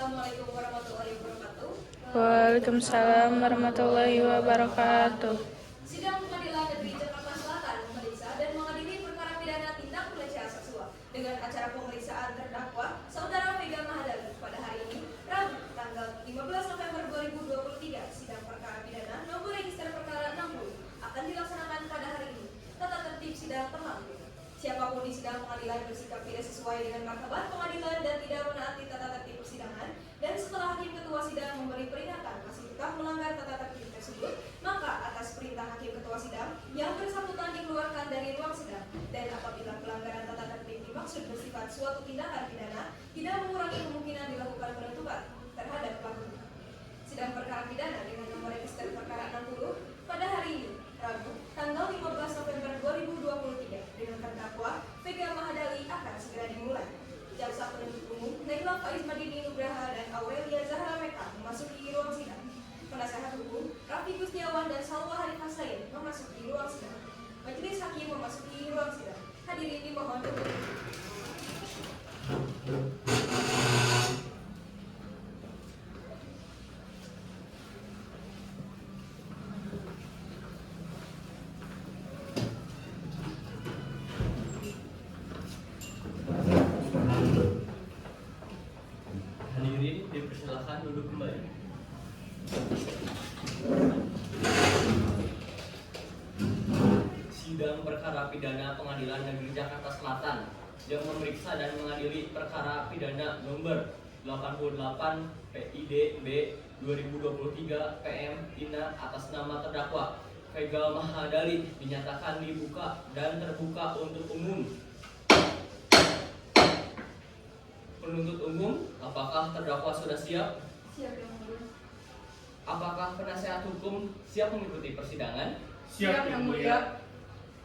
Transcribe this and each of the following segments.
Assalamualaikum warahmatullahi wabarakatuh. Waalaikumsalam warahmatullahi wabarakatuh. Sidang Pengadilan Negeri Jakarta Selatan memeriksa dan mengadili perkara pidana tindak pelecehan seksual dengan acara pemeriksaan terdakwa Saudara Vega Mahadali pada hari ini, Rabu, tanggal 15 November 2023. Sidang perkara pidana nomor register perkara 60 akan dilaksanakan pada hari ini. Tata tertib sidang terlampir. Siapapun di sidang pengadilan bersikap tidak sesuai dengan martabat pengadilan dan tidak menaati tata tertib persidangan, dan setelah hakim ketua sidang memberi peringatan masih tetap melanggar tata tertib tersebut, maka atas perintah hakim ketua sidang yang bersangkutan dikeluarkan dari ruang sidang. Dan apabila pelanggaran tata tertib dimaksud bersifat suatu tindakan pidana, tidak mengurangi kemungkinan dilakukan penuntutan terhadap pelaku. Sidang perkara pidana dengan nomor register perkara 60 pada hari ini, Rabu, tanggal 15 November 2023 dengan terdakwa Vega Mahadali akan segera dimulai. Jaksa penuntut umum Naila Faiz Madini Nugraha dan Aurelia Zahra Meka memasuki ruang sidang. Penasehat hukum Raffi Gustiawan dan Salwa Harif Hasain memasuki ruang sidang. Majelis hakim memasuki ruang sidang. Hadirin dimohon untuk Hadirin dipersilakan duduk kembali. Sidang perkara pidana Pengadilan Negeri Jakarta Selatan yang memeriksa dan mengadili perkara pidana nomor 88 PID B 2023 PM INA atas nama terdakwa Vega Mahadali dinyatakan dibuka dan terbuka untuk umum. Penuntut umum, apakah terdakwa sudah siap? siap yang mulia. Apakah penasehat hukum siap mengikuti persidangan? Siap yang mulia.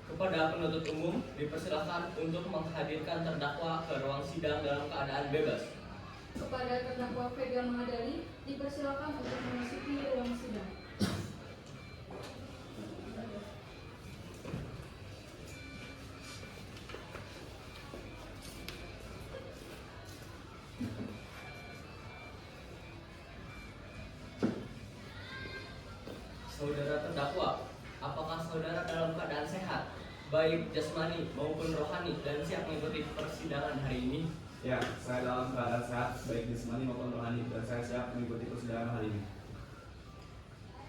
Kepada penuntut umum, dipersilakan untuk menghadirkan terdakwa ke ruang sidang dalam keadaan bebas. Kepada terdakwa Vega Mahadali dipersilakan untuk memasuki ruang sidang. Saudara terdakwa, apakah saudara dalam keadaan sehat, baik jasmani maupun rohani, dan siap mengikuti persidangan hari ini? Ya, saya dalam keadaan sehat, baik jasmani maupun rohani, dan saya siap mengikuti persidangan hari ini.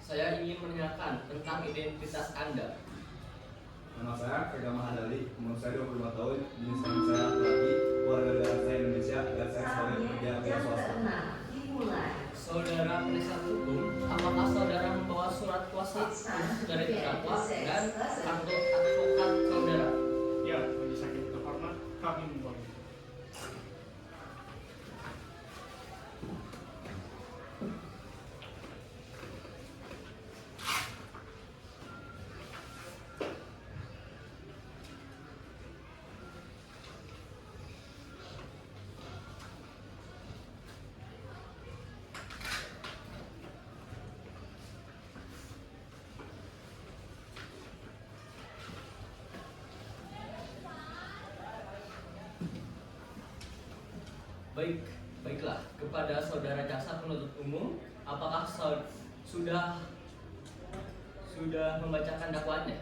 Saya ingin menanyakan tentang identitas Anda. Nama saya Vega Mahadali, umur saya 25 tahun, jenis kelamin saya laki, warga negara saya Indonesia, dan saya sebagai pekerja wira swasta. Saudara penasihat hukum, apakah saudara membawa surat kuasa khusus dari terdakwa dan kartu advokat saudara? Ya, bagi sakit terhormat, kami membawa. Baiklah. Kepada saudara jaksa penuntut umum, apakah sudah membacakan dakwaannya?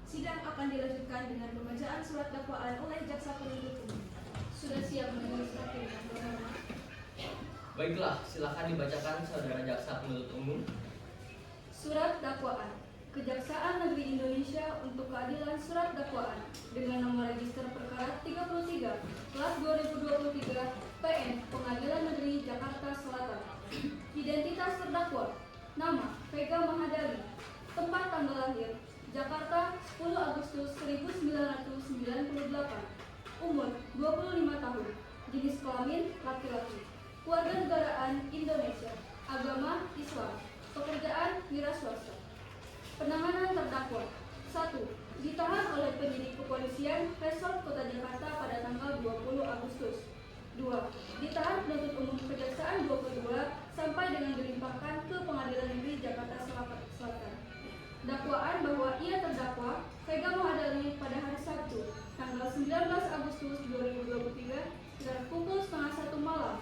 Sidang akan dilanjutkan dengan pembacaan surat dakwaan oleh jaksa penuntut umum. Sudah siap menulis hakim yang berhormat. Baiklah, silakan dibacakan saudara jaksa penuntut umum. Surat dakwaan. Kejaksaan Negeri Indonesia untuk keadilan surat dakwaan dengan nomor register perkara 33 Kelas 2023 PM Pengadilan Negeri Jakarta Selatan. Identitas terdakwa: nama Vega Mahadali, tempat tanggal lahir Jakarta 10 Agustus 1998, umur 25 tahun, jenis kelamin laki-laki, kewarganegaraan Indonesia, agama Islam, pekerjaan wira swasta. Penanganan terdakwa: 1. Ditahan oleh penyidik kepolisian Resort Kota Jakarta pada tanggal 20 Agustus. 2. Ditahan penuntut umum Kejaksaan 22 sampai dengan dilimpahkan ke Pengadilan Negeri Jakarta Selatan. Dakwaan bahwa ia terdakwa Vega Mahadali pada hari Sabtu, tanggal 19 Agustus 2023 sekitar pukul 12:30 malam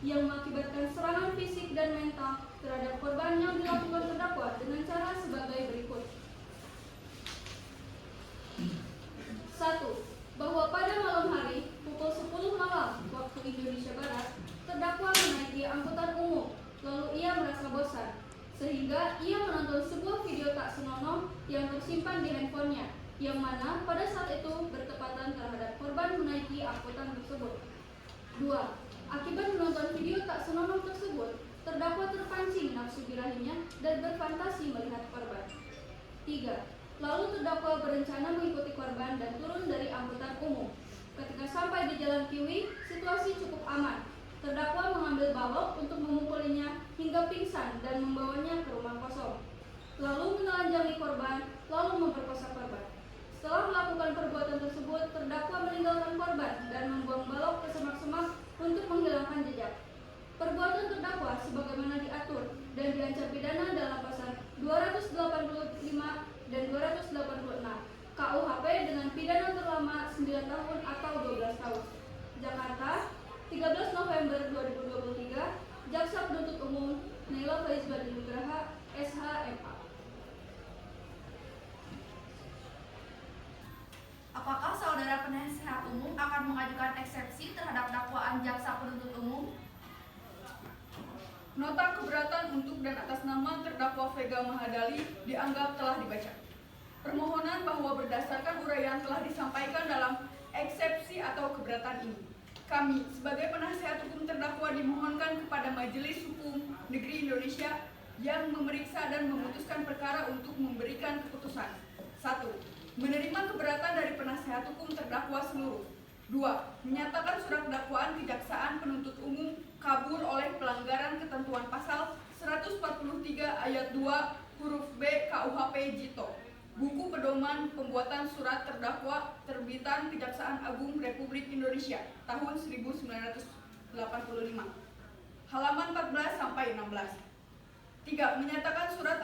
yang mengakibatkan serangan fisik dan mental terhadap korban yang dilakukan terdakwa dengan cara sebagai berikut. 1. Bahwa pada malam hari pukul 10 malam waktu Indonesia Barat, terdakwa menaiki angkutan umum, lalu ia merasa bosan, sehingga ia menonton sebuah video tak senonoh yang tersimpan di handphonenya, yang mana pada saat itu bertepatan terhadap korban menaiki angkutan tersebut. 2. Akibat menonton video tak senonoh tersebut, terdakwa terpancing nafsu birahinya dan berfantasi melihat korban. 3. Lalu terdakwa berencana mengikuti korban dan turun dari angkutan umum. Ketika sampai di Jalan Kiwi, situasi cukup aman. Terdakwa mengambil balok untuk memukulinya hingga pingsan dan membawanya ke rumah kosong. Lalu menelanjangi korban, lalu memperkosa korban. Setelah melakukan perbuatan tersebut, terdakwa meninggalkan korban dan membuang balok ke semak-semak untuk menghilangkan jejak. Perbuatan terdakwa sebagaimana diatur dan diancam pidana dalam pasal 285 dan 286 KUHP dengan pidana terlama 9 tahun atau 12 tahun. Jakarta, 13 November 2023, Jaksa Penuntut Umum Naila Faizbah Nugraha, SH.MA. Apakah saudara penasehat umum akan mengajukan eksepsi terhadap dakwaan jaksa penuntut umum? Nota keberatan untuk dan atas nama terdakwa Vega Mahadali dianggap telah dibaca. Permohonan bahwa berdasarkan uraian telah disampaikan dalam eksepsi atau keberatan ini, kami sebagai penasihat hukum terdakwa dimohonkan kepada Majelis Hukum Negeri Indonesia yang memeriksa dan memutuskan perkara untuk memberikan keputusan. 1. Menerima keberatan dari penasihat hukum terdakwa seluruh. 2. Menyatakan surat dakwaan kejaksaan penuntut umum kabur oleh pelanggaran ketentuan pasal 143 ayat 2 huruf B KUHP Jito. Buku pedoman pembuatan surat terdakwa terbitan Kejaksaan Agung Republik Indonesia tahun 1985. Halaman 14 sampai 16. 3. Menyatakan surat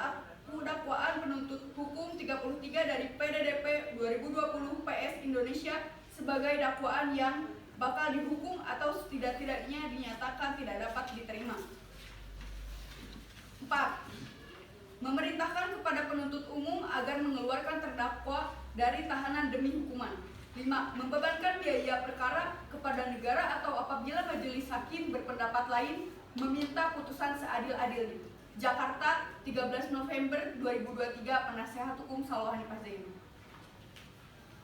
dakwaan penuntut hukum 33 dari PDDP 2020 PS Indonesia sebagai dakwaan yang bakal dihukum atau setidak-tidaknya dinyatakan tidak dapat diterima. 4. Memerintahkan kepada penuntut umum agar mengeluarkan terdakwa dari tahanan demi hukuman. 5. Membebankan biaya perkara kepada negara atau apabila majelis hakim berpendapat lain meminta putusan seadil-adilnya. Jakarta, 13 November 2023, Penasehat Hukum Salwa Hanifah Zaini.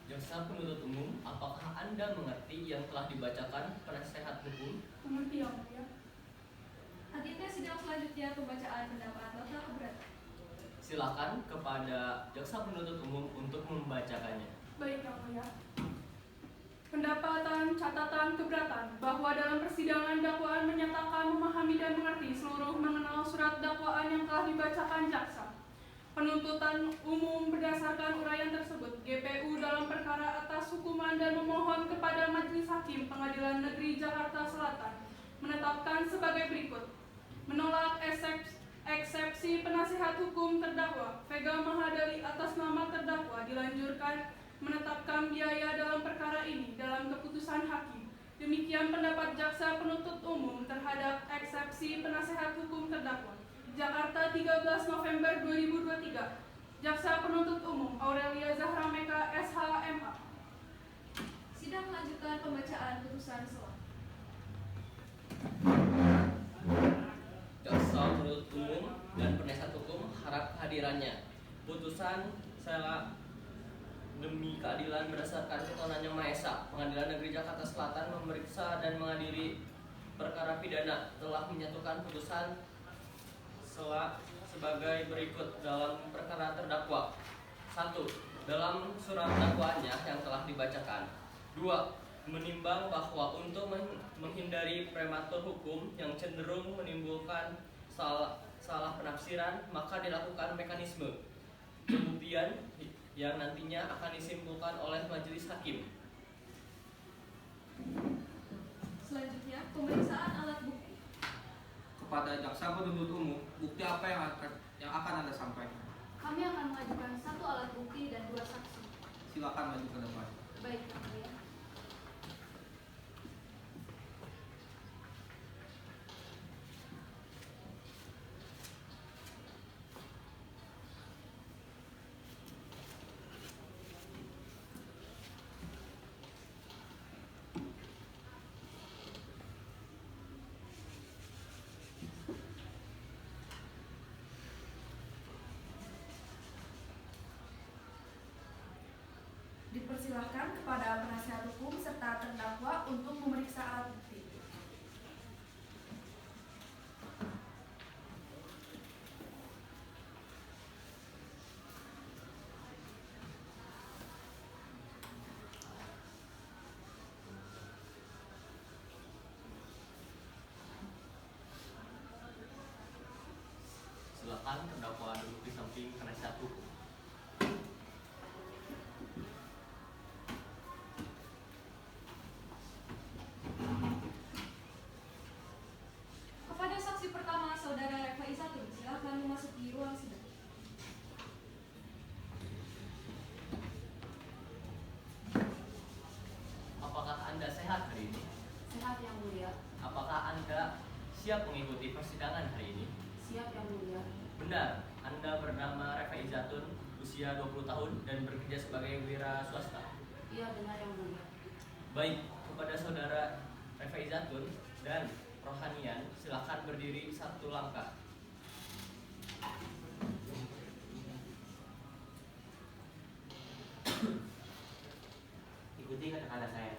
Jaksa penuntut umum, apakah Anda mengerti yang telah dibacakan penasehat hukum? Mengerti, Yang Mulia. Hadirnya sidang selanjutnya pembacaan pendapat nota keberatan. Silakan kepada jaksa penuntut umum untuk membacakannya. Baik, Yang Mulia. Pendapatan catatan keberatan bahwa dalam persidangan dakwaan menyatakan memahami dan mengerti seluruh mengenal surat dakwaan yang telah dibacakan jaksa. Penuntutan umum berdasarkan uraian tersebut, GPU dalam perkara atas hukuman dan memohon kepada Majelis Hakim Pengadilan Negeri Jakarta Selatan menetapkan sebagai berikut. Menolak eksepsi penasihat hukum terdakwa Vega Mahadali atas nama terdakwa dilanjurkan menetapkan biaya dalam perkara ini dalam keputusan hakim. Demikian pendapat jaksa penuntut umum terhadap eksepsi penasihat hukum terdakwa. Jakarta, 13 November 2023. Jaksa penuntut umum Aurelia Zahra Meka, SH.MA. Sidang melanjutkan pembacaan putusan selah. Jaksa penuntut umum dan penasihat hukum harap kehadirannya. Putusan sela demi keadilan berdasarkan ketuhanan Yang Maha Esa, Pengadilan Negeri Jakarta Selatan memeriksa dan mengadili perkara pidana telah menyatukan putusan sebagai berikut dalam perkara terdakwa. 1. Dalam surat dakwaannya yang telah dibacakan. 2. Menimbang bahwa untuk menghindari prematur hukum yang cenderung menimbulkan salah penafsiran, maka dilakukan mekanisme pembuktian yang nantinya akan disimpulkan oleh majelis hakim. Selanjutnya, pemeriksaan alat bukti. Kepada jaksa penuntut umum, bukti apa yang akan Anda sampaikan? Kami akan mengajukan 1 alat bukti dan 2 saksi. Silakan maju ke depan. Baik, Yang Mulia. Silakan terdakwa duduk di samping penasihat hukum. Kepada saksi pertama, Saudara Reva Izatun, silakan memasuki ruang sidang. Apakah Anda sehat hari ini? Sehat yang mulia, Apakah Anda siap mengikuti persidangan hari ini? siap yang mulia, Benar, Anda bernama Reva Izatun, usia 20 tahun dan bekerja sebagai wira swasta. iya benar yang mulia. Baik, kepada saudara Reva Izatun dan Rohanian, silakan berdiri satu langkah. Ikuti kata-kata saya.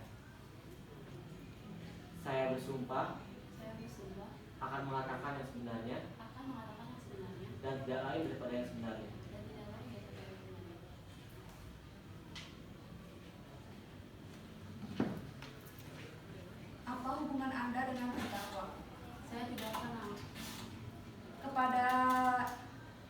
Saya bersumpah Saya bersumpah akan mengatakan yang sebenarnya akan mengatakan yang sebenarnya dan tidak lain daripada yang sebenarnya. dan tidak lain daripada yang sebenarnya. Apa hubungan Anda dengan terdakwa? Saya tidak kenal. Kepada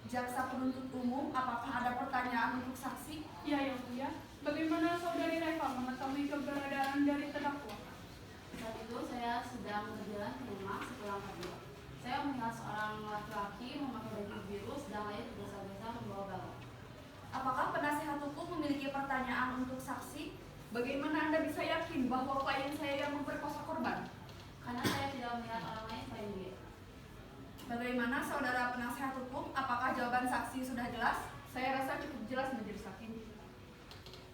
jaksa penuntut umum, apakah ada pertanyaan untuk saksi? Ya, yang mulia. Bagaimana saudari Reva mengetahui keberadaan dari terdakwa? Saat itu saya sedang berjalan ke rumah sepulang kerja. Saya melihat seorang laki-laki memakai baju biru sedang lain tergesa-gesa membawa galon. Apakah penasihat hukum memiliki pertanyaan untuk saksi? Bagaimana Anda bisa yakin bahwa klien saya yang memperkosa korban? Karena saya tidak melihat orang lain selain dia. Bagaimana saudara penasihat hukum? Apakah jawaban saksi sudah jelas? Saya rasa cukup jelas majelis hakim.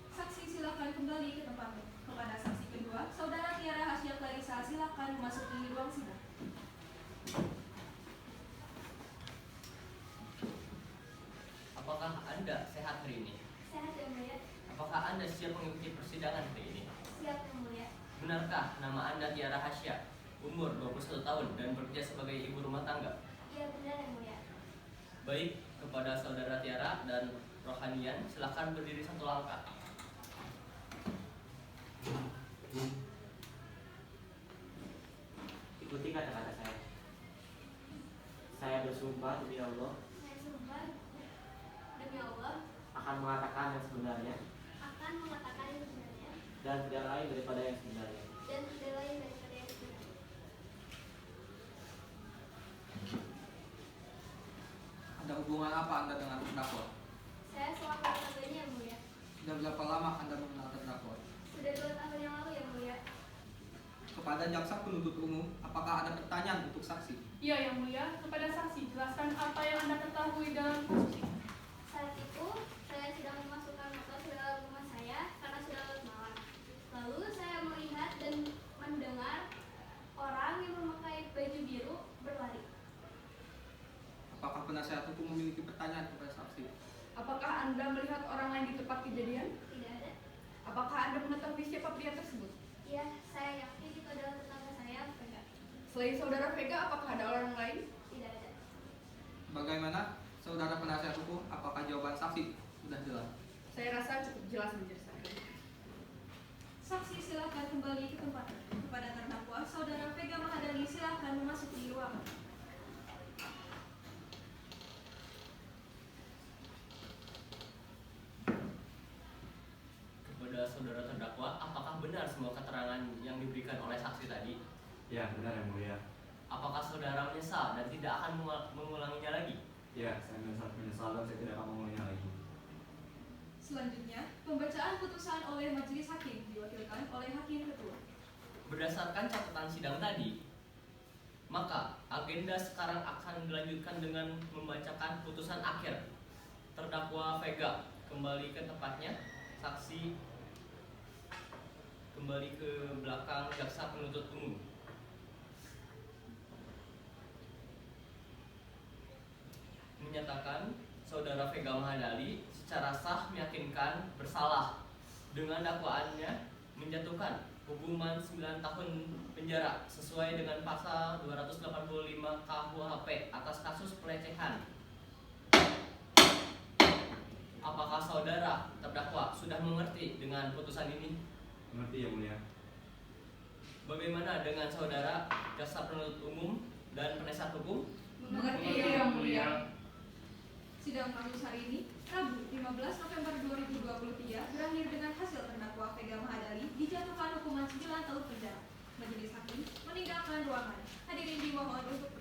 Saksi silakan kembali ke tempatnya. Kepada saksi kedua, Saudara Tiara Hasya Clarissa, silakan memasuki ruang sidang. Apakah Anda sehat hari ini? Sehat yang mulia. Apakah Anda siap mengikuti persidangan hari ini? Siap yang mulia. Benarkah nama Anda Tiara Hasya, umur 21 tahun dan bekerja sebagai ibu rumah tangga? Iya benar yang mulia. Baik, kepada saudara Tiara dan Rohanian, silakan berdiri satu langkah. Ikuti kata-kata saya. Saya bersumpah demi Allah Saya sumpah demi Allah akan mengatakan yang sebenarnya akan mengatakan yang sebenarnya dan tidak lain daripada yang sebenarnya. dan tidak lain daripada yang sebenarnya. Ada hubungan apa Anda dengan terdakwa? Saya seorang keluarganya yang mulia. Sudah berapa lama Anda mengenal terdakwa? Sudah 2 tahun yang lalu yang mulia. Kepada jaksa penuntut umum, apakah ada pertanyaan untuk saksi? Ya, yang mulia. Kepada saksi, jelaskan apa yang Anda ketahui dalam kasus ini. Saat itu saya sedang memasukkan motor ke dalam rumah saya karena sudah larut malam. Lalu saya melihat dan mendengar orang yang memakai baju biru berlari. Apakah penasihat hukum memiliki pertanyaan kepada saksi? Apakah Anda melihat orang lain di tempat kejadian? Tidak ada. Apakah Anda mengetahui siapa pria tersebut? Iya, saya yakin itu adalah tetangga saya, Vega. Selain saudara Vega, apakah ada orang lain? Tidak ada. Bagaimana saudara penasihat hukum? Apakah jawaban saksi sudah jelas? Saya rasa cukup jelas majelis hakim. Saksi silakan kembali ke tempatnya. Kepada terdakwa, Saudara Vega Mahadani, silakan memasuki ruangan. Kepada saudara terdakwa, apakah benar semua keterangan yang diberikan oleh saksi tadi? Ya, benar yang mulia. Apakah saudara menyesal dan tidak akan mengulanginya lagi? Ya, saya menyesal dan saya tidak akan mengulanginya lagi. Selanjutnya, pembacaan putusan oleh majelis hakim diwakilkan oleh hakim ketua. Berdasarkan catatan sidang tadi, maka agenda sekarang akan dilanjutkan dengan membacakan putusan akhir. Terdakwa Vega kembali ke tempatnya, saksi kembali ke belakang jaksa penuntut umum. Menyatakan saudara Vega Mahadali secara sah meyakinkan bersalah dengan dakwaannya menjatuhkan hukuman 9 tahun penjara sesuai dengan pasal 285 KUHP atas kasus pelecehan. Apakah saudara terdakwa sudah mengerti dengan putusan ini? Mengerti yang mulia. Bagaimana dengan saudara jaksa penuntut umum dan penasihat hukum? Mengerti yang mulia. Sidang kasus hari ini, Rabu 15 November 2023 berakhir dengan hasil terdakwa Vega Mahadali dijatuhkan hukuman 9 tahun penjara. Majelis Hakim meninggalkan ruangan. Hadirin dimohon untuk